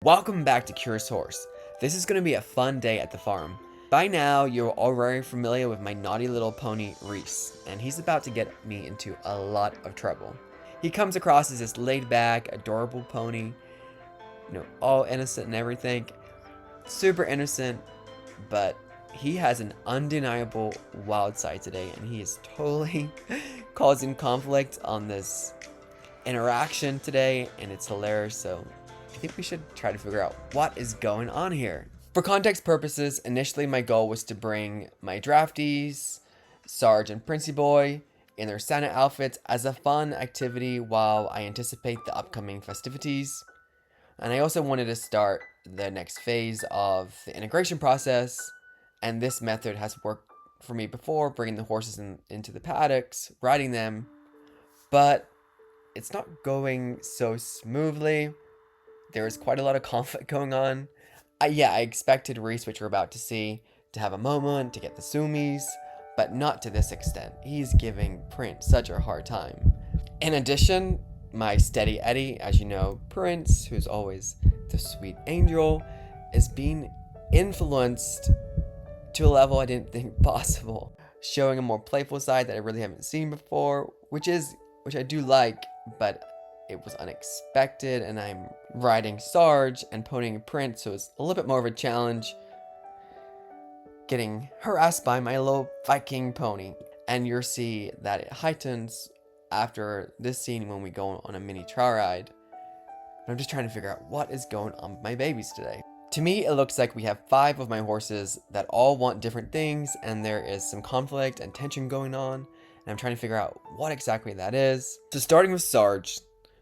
Welcome back to Curious Horse. This is going to be a fun day at the farm. By now, you're already familiar with my naughty little pony, Reese, and he's about to get me into a lot of trouble. He comes across as this laid-back, adorable pony, all innocent and everything. Super innocent, but he has an undeniable wild side today, and he is totally causing conflict on this interaction today, and it's hilarious, so I think we should try to figure out what is going on here. For context purposes, initially my goal was to bring my draftees, Sarge and Princey Boy, in their Santa outfits as a fun activity while I anticipate the upcoming festivities. And I also wanted to start the next phase of the integration process, and this method has worked for me before, bringing the horses into the paddocks, riding them, but it's not going so smoothly. There is quite a lot of conflict going on. I expected Reese, which we're about to see, to have a moment, to get the sumis, but not to this extent. He's giving Prince such a hard time. In addition, my steady Eddie, as you know, Prince, who's always the sweet angel, is being influenced to a level I didn't think possible, showing a more playful side that I really haven't seen before, which I do like, but it was unexpected, and I'm riding Sarge and ponying Prince, so it's a little bit more of a challenge getting harassed by my little Viking pony. And you'll see that it heightens after this scene when we go on a mini trail ride. But I'm just trying to figure out what is going on with my babies today. To me, it looks like we have 5 of my horses that all want different things, and there is some conflict and tension going on, and I'm trying to figure out what exactly that is. So starting with Sarge.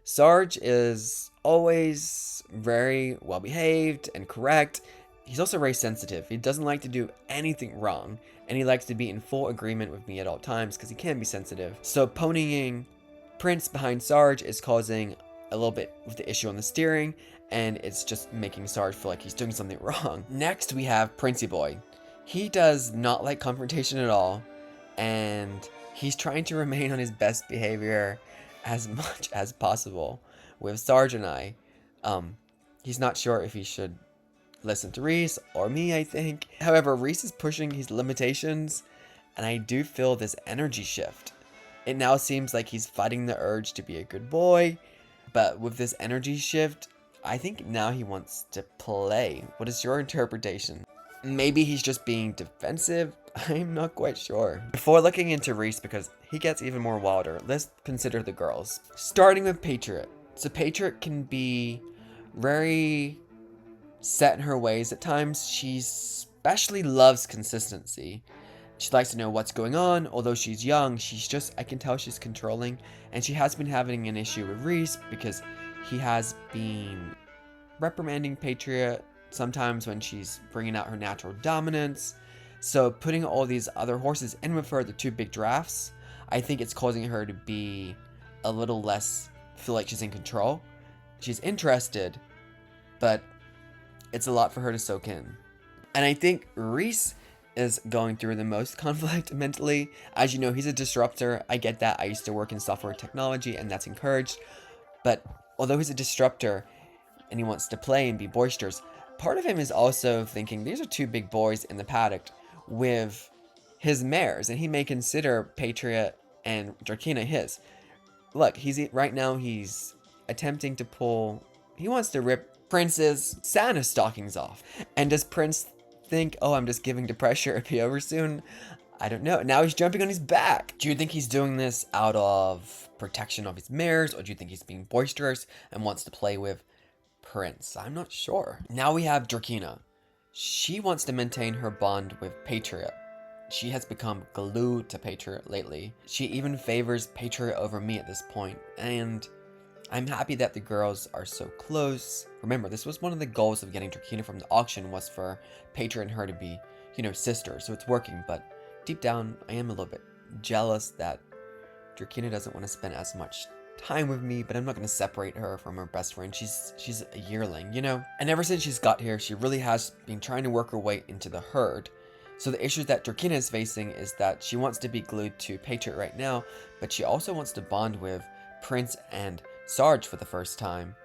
Sarge is always very well behaved and correct. He's also very sensitive. He doesn't like to do anything wrong, and he likes to be in full agreement with me at all times because he can be sensitive. So ponying Prince behind Sarge is causing a little bit of the issue on the steering, and it's just making Sarge feel like he's doing something wrong. Next, we have Princey Boy. He does not like confrontation at all, and he's trying to remain on his best behavior as much as possible with Sarge and I. He's not sure if he should listen to Reese or me, I think. However, Reese is pushing his limitations, and I do feel this energy shift. It now seems like he's fighting the urge to be a good boy, but with this energy shift, I think now he wants to play. What is your interpretation? Maybe he's just being defensive? I'm not quite sure. Before looking into Reese, because he gets even more wilder, let's consider the girls. Starting with Patriot. So Patriot can be very set in her ways at times. She especially loves consistency. She likes to know what's going on. Although she's young, I can tell she's controlling. And she has been having an issue with Reese because he has been reprimanding Patriot sometimes when she's bringing out her natural dominance. So putting all these other horses in with her, the 2 big drafts, I think it's causing her to be a little less feel like she's in control. She's interested, but it's a lot for her to soak in. And I think Reese is going through the most conflict mentally. As you know, he's a disruptor. I get that. I used to work in software technology, and that's encouraged. But although he's a disruptor and he wants to play and be boisterous, part of him is also thinking these are 2 big boys in the paddock with his mares, and he may consider Patriot and Drakina his. Look, right now he's attempting to he wants to rip Prince's Santa stockings off. And does Prince think, oh, I'm just giving to pressure, it'll be over soon? I don't know. Now he's jumping on his back. Do you think he's doing this out of protection of his mares, or do you think he's being boisterous and wants to play with Prince? I'm not sure. Now we have Drakina. She wants to maintain her bond with Patriot. She has become glued to Patriot lately. She even favors Patriot over me at this point, and I'm happy that the girls are so close. Remember, this was one of the goals of getting Drakina from the auction, was for Patriot and her to be, sisters, so it's working, but deep down, I am a little bit jealous that Drakina doesn't want to spend as much time with me, but I'm not going to separate her from her best friend. She's a yearling, And ever since she's got here, she really has been trying to work her way into the herd. So the issue that Drakina is facing is that she wants to be glued to Patriot right now, but she also wants to bond with Prince and Sarge for the first time.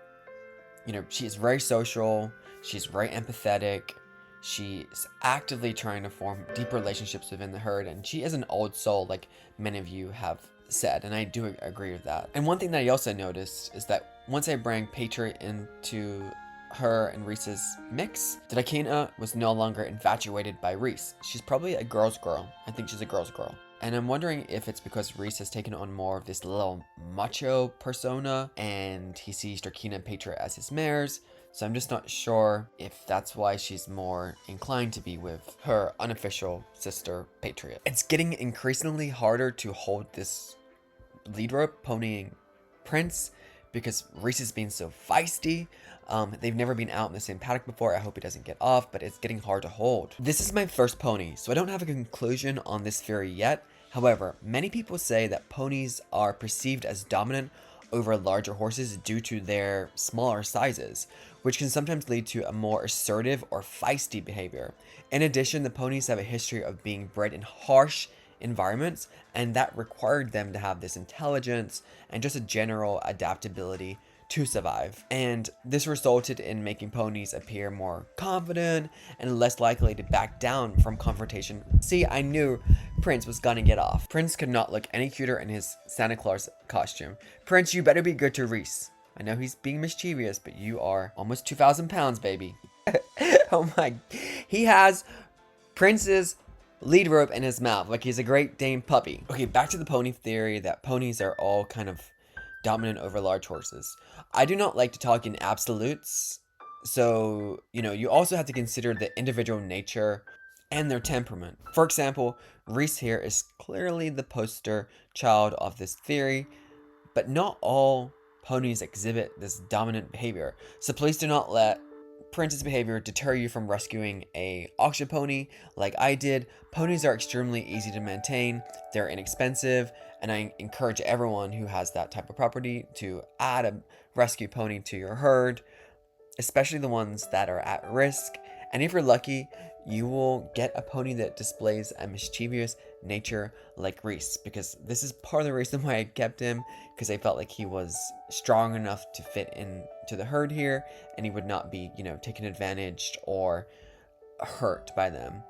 You know, she's very social, she's very empathetic, she's actively trying to form deep relationships within the herd, and she is an old soul, like many of you have said, and I do agree with that. And one thing that I also noticed is that once I bring Patriot into her and Reese's mix, Drakina was no longer infatuated by Reese. She's probably a girl's girl. I think she's a girl's girl. And I'm wondering if it's because Reese has taken on more of this little macho persona and he sees Drakina and Patriot as his mares. So I'm just not sure if that's why she's more inclined to be with her unofficial sister, Patriot. It's getting increasingly harder to hold this lead rope ponying Prince because Reese is being so feisty. They've never been out in the same paddock before. I hope he doesn't get off, but it's getting hard to hold. This is my first pony, so I don't have a conclusion on this theory yet. However, many people say that ponies are perceived as dominant over larger horses due to their smaller sizes, which can sometimes lead to a more assertive or feisty behavior. In addition, the ponies have a history of being bred in harsh environments, and that required them to have this intelligence and just a general adaptability to survive. And this resulted in making ponies appear more confident and less likely to back down from confrontation. See, I knew Prince was gonna get off. Prince could not look any cuter in his Santa Claus costume. Prince, you better be good to Reese. I know he's being mischievous, but you are almost 2,000 pounds, baby. Oh my, he has Prince's lead rope in his mouth like he's a Great Dane puppy. Okay, back to the pony theory that ponies are all kind of dominant over large horses. I do not like to talk in absolutes, so, you know, you also have to consider the individual nature and their temperament. For example, Reese here is clearly the poster child of this theory, but not all ponies exhibit this dominant behavior. So please do not let Prince's behavior deter you from rescuing a auction pony like I did. Ponies are extremely easy to maintain, they're inexpensive, and I encourage everyone who has that type of property to add a rescue pony to your herd, especially the ones that are at risk. And if you're lucky, you will get a pony that displays a mischievous nature like Reese, because this is part of the reason why I kept him, because I felt like he was strong enough to fit into the herd here, and he would not be, you know, taken advantage or hurt by them.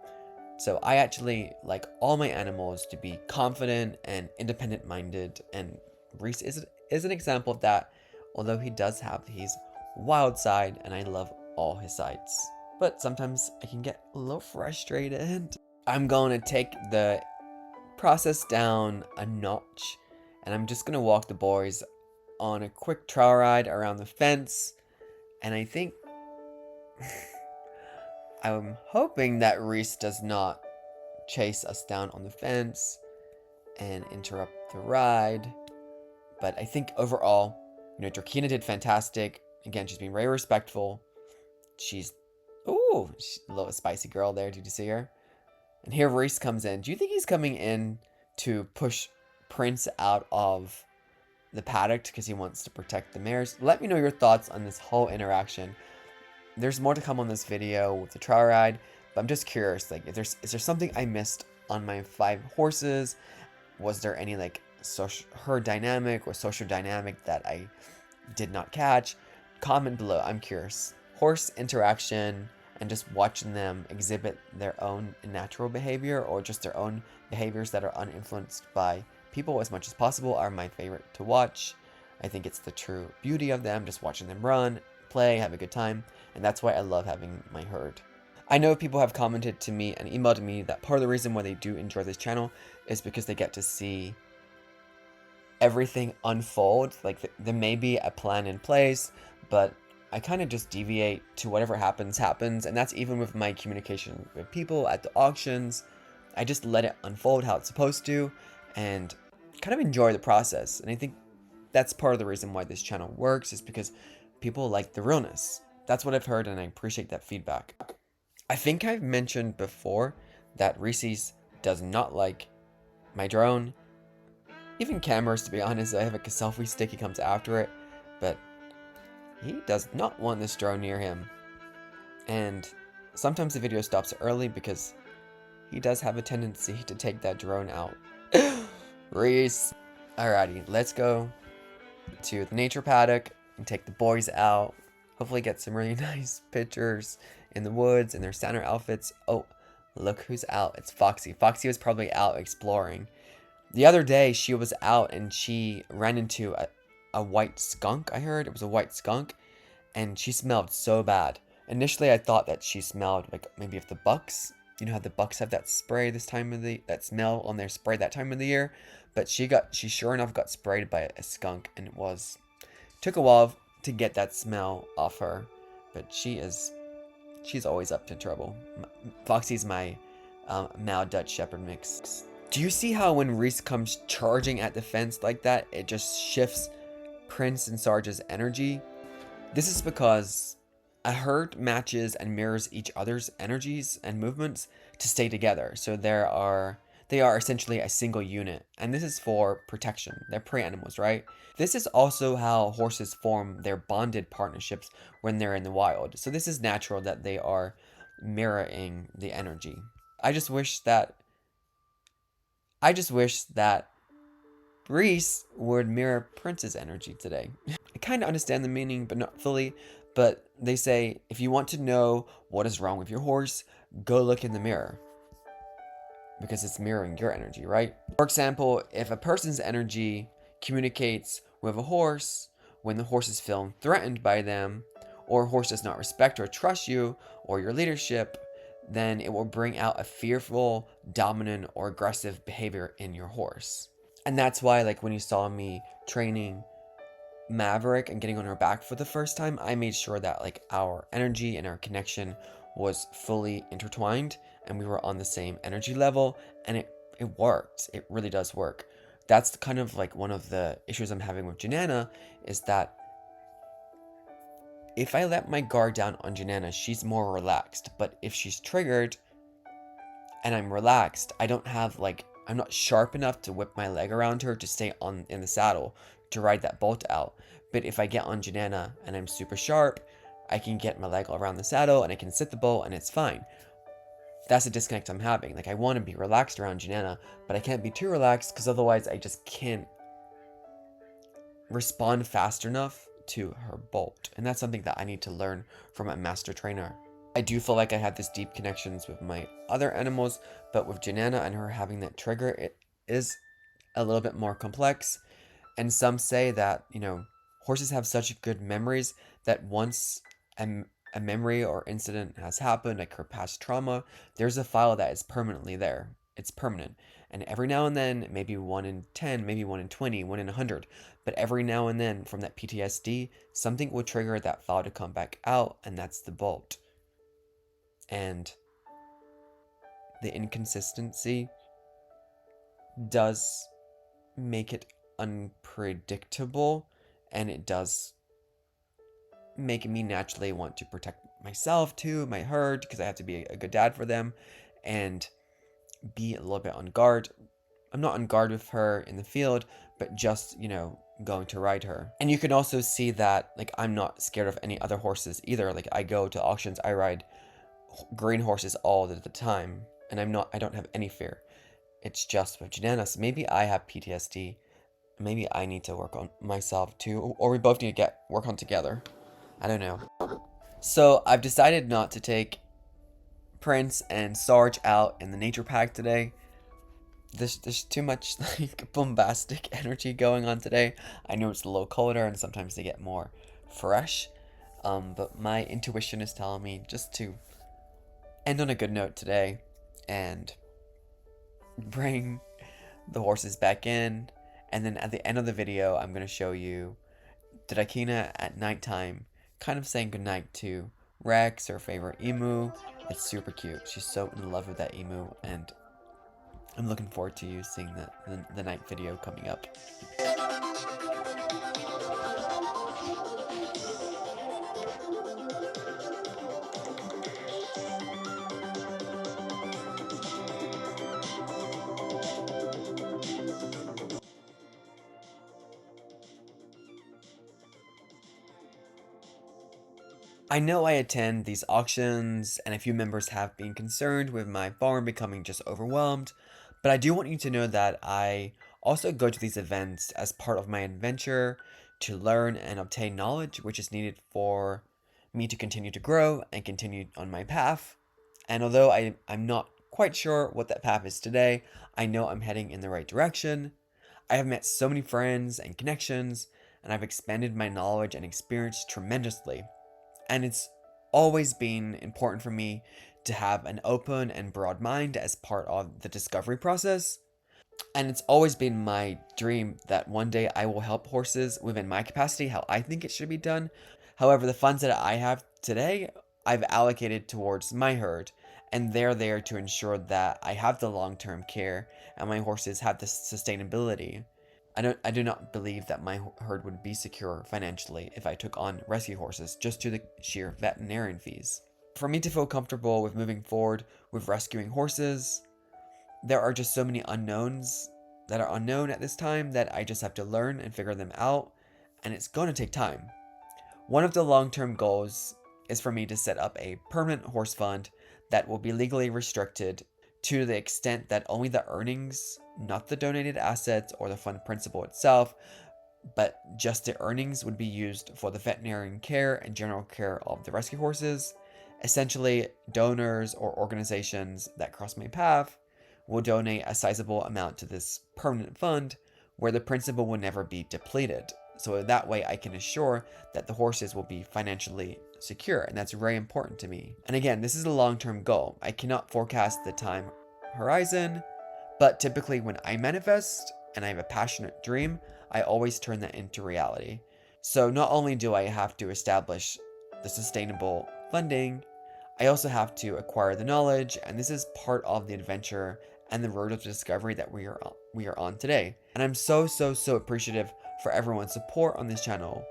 So I actually like all my animals to be confident and independent minded, and Reese is an example of that, although he does have his wild side, and I love all his sides. But sometimes I can get a little frustrated. I'm going to take the process down a notch, and I'm just going to walk the boys on a quick trail ride around the fence, and I think I'm hoping that Reese does not chase us down on the fence and interrupt the ride. But I think overall, you know, Drakina did fantastic. Again, she's being very respectful. She's a little spicy girl there. Did you see her? And here Reese comes in. Do you think he's coming in to push Prince out of the paddock because he wants to protect the mares? Let me know your thoughts on this whole interaction. There's more to come on this video with the trial ride, but I'm just curious, like, is there something I missed on my 5 horses? Was there any like herd dynamic or social dynamic that I did not catch? Comment below. I'm curious. Horse interaction and just watching them exhibit their own natural behavior or just their own behaviors that are uninfluenced by people as much as possible are my favorite to watch. I think it's the true beauty of them, just watching them run, play, have a good time, and that's why I love having my herd. I know people have commented to me and emailed me that part of the reason why they do enjoy this channel is because they get to see everything unfold. Like, there may be a plan in place, but I kind of just deviate to whatever happens, and that's even with my communication with people at the auctions. I just let it unfold how it's supposed to, and kind of enjoy the process. And I think that's part of the reason why this channel works, is because people like the realness. That's what I've heard, and I appreciate that feedback. I think I've mentioned before that Reese's does not like my drone. Even cameras, to be honest. I have a selfie stick, he comes after it, but he does not want this drone near him. And sometimes the video stops early because he does have a tendency to take that drone out. Reese. Alrighty, let's go to the nature paddock and take the boys out. Hopefully get some really nice pictures in the woods in their Santa outfits. Oh, look who's out. It's Foxy. Foxy was probably out exploring. The other day, she was out and she ran into a white skunk, I heard. It was a white skunk, and she smelled so bad. Initially, I thought that she smelled like maybe of the bucks. You know how the bucks have that spray this time of the that smell on their spray that time of the year, but she sure enough got sprayed by a skunk, and it was took a while to get that smell off her, but she's always up to trouble. Foxy's my Mal Dutch Shepherd mix. Do you see how when Reese comes charging at the fence like that, it just shifts Prince and Sarge's energy? This is because a herd matches and mirrors each other's energies and movements to stay together. So they are essentially a single unit, and this is for protection. They're prey animals, right? This is also how horses form their bonded partnerships when they're in the wild. So this is natural that they are mirroring the energy. I just wish that Reese would mirror Prince's energy today. I kind of understand the meaning, but not fully. But they say, if you want to know what is wrong with your horse, go look in the mirror. Because it's mirroring your energy, right? For example, if a person's energy communicates with a horse when the horse is feeling threatened by them, or a horse does not respect or trust you or your leadership, then it will bring out a fearful, dominant, or aggressive behavior in your horse. And that's why, like, when you saw me training Maverick and getting on her back for the first time, I made sure that, like, our energy and our connection was fully intertwined and we were on the same energy level, and it worked. It really does work. That's kind of like one of the issues I'm having with Janana, is that if I let my guard down on Janana, she's more relaxed. But if she's triggered and I'm relaxed, I don't have like, I'm not sharp enough to whip my leg around her to stay in the saddle to ride that bolt out. But if I get on Janana and I'm super sharp, I can get my leg around the saddle and I can sit the bolt and it's fine. That's a disconnect I'm having. Like, I want to be relaxed around Janana, but I can't be too relaxed because otherwise I just can't respond fast enough to her bolt. And that's something that I need to learn from a master trainer. I do feel like I have this deep connections with my other animals, but with Janana and her having that trigger, it is a little bit more complex. And some say that, you know, horses have such good memories that once a memory or incident has happened, like her past trauma, there's a file that is permanently there. It's permanent. And every now and then, maybe 1 in 10, maybe 1 in 20, 1 in 100, but every now and then from that PTSD, something will trigger that file to come back out, and that's the bolt. And the inconsistency does make it unpredictable, and it does make me naturally want to protect myself too, my herd, because I have to be a good dad for them and be a little bit on guard. I'm not on guard with her in the field, but just, you know, going to ride her. And you can also see that, like, I'm not scared of any other horses either. Like, I go to auctions, I ride green horses all the time, and I don't have any fear. It's just with Janana. So maybe I have PTSD. Maybe I need to work on myself too, or we both need to work on together. I don't know. So I've decided not to take Prince and Sarge out in the nature pack today. There's too much like bombastic energy going on today. I know it's a little colder and sometimes they get more fresh. But my intuition is telling me just to end on a good note today and bring the horses back in. And then at the end of the video, I'm going to show you Drakina at nighttime kind of saying goodnight to Rex, her favorite emu. It's super cute. She's so in love with that emu, and I'm looking forward to you seeing the night video coming up. I know I attend these auctions, and a few members have been concerned with my farm becoming just overwhelmed, but I do want you to know that I also go to these events as part of my adventure to learn and obtain knowledge which is needed for me to continue to grow and continue on my path. And although I'm not quite sure what that path is today, I know I'm heading in the right direction. I have met so many friends and connections, and I've expanded my knowledge and experience tremendously. And it's always been important for me to have an open and broad mind as part of the discovery process. And it's always been my dream that one day I will help horses within my capacity how I think it should be done. However, the funds that I have today, I've allocated towards my herd, and they're there to ensure that I have the long-term care and my horses have the sustainability. I do not believe that my herd would be secure financially if I took on rescue horses just to the sheer veterinarian fees. For me to feel comfortable with moving forward with rescuing horses, there are just so many unknowns that are unknown at this time that I just have to learn and figure them out, and it's going to take time. One of the long-term goals is for me to set up a permanent horse fund that will be legally restricted to the extent that only the earnings, not the donated assets or the fund principal itself, but just the earnings would be used for the veterinarian care and general care of the rescue horses. Essentially, donors or organizations that cross my path will donate a sizable amount to this permanent fund where the principal will never be depleted. So that way I can assure that the horses will be financially secure, and that's very important to me. And again, this is a long-term goal. I cannot forecast the time horizon, but typically when I manifest and I have a passionate dream, I always turn that into reality. So not only do I have to establish the sustainable funding, I also have to acquire the knowledge, and this is part of the adventure and the road of discovery that we are on today. And I'm so appreciative for everyone's support on this channel.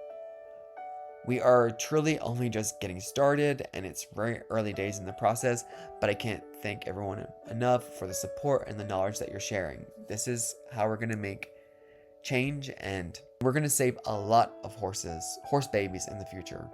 We are truly only just getting started, and it's very early days in the process, but I can't thank everyone enough for the support and the knowledge that you're sharing. This is how we're going to make change, and we're going to save a lot of horse babies in the future.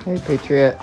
Hey, Patriot.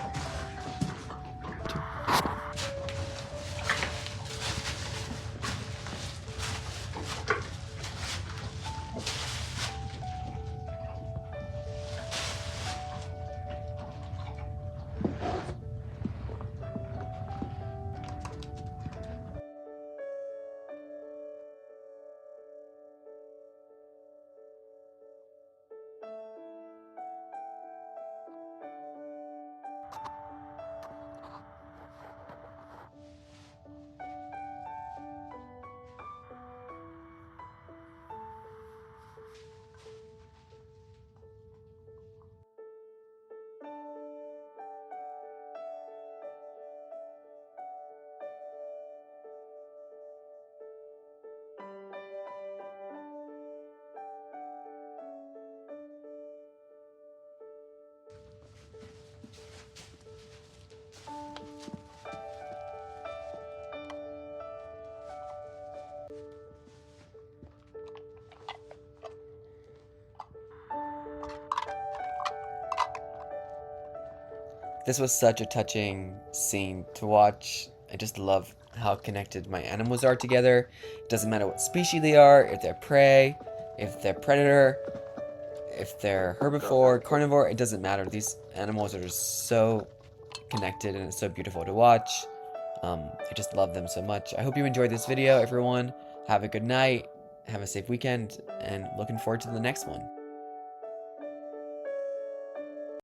This was such a touching scene to watch. I just love how connected my animals are together. It doesn't matter what species they are, if they're prey, if they're predator, if they're herbivore, carnivore, it doesn't matter. These animals are just so connected, and it's so beautiful to watch. I just love them so much. I hope you enjoyed this video, everyone. Have a good night, have a safe weekend, and looking forward to the next one.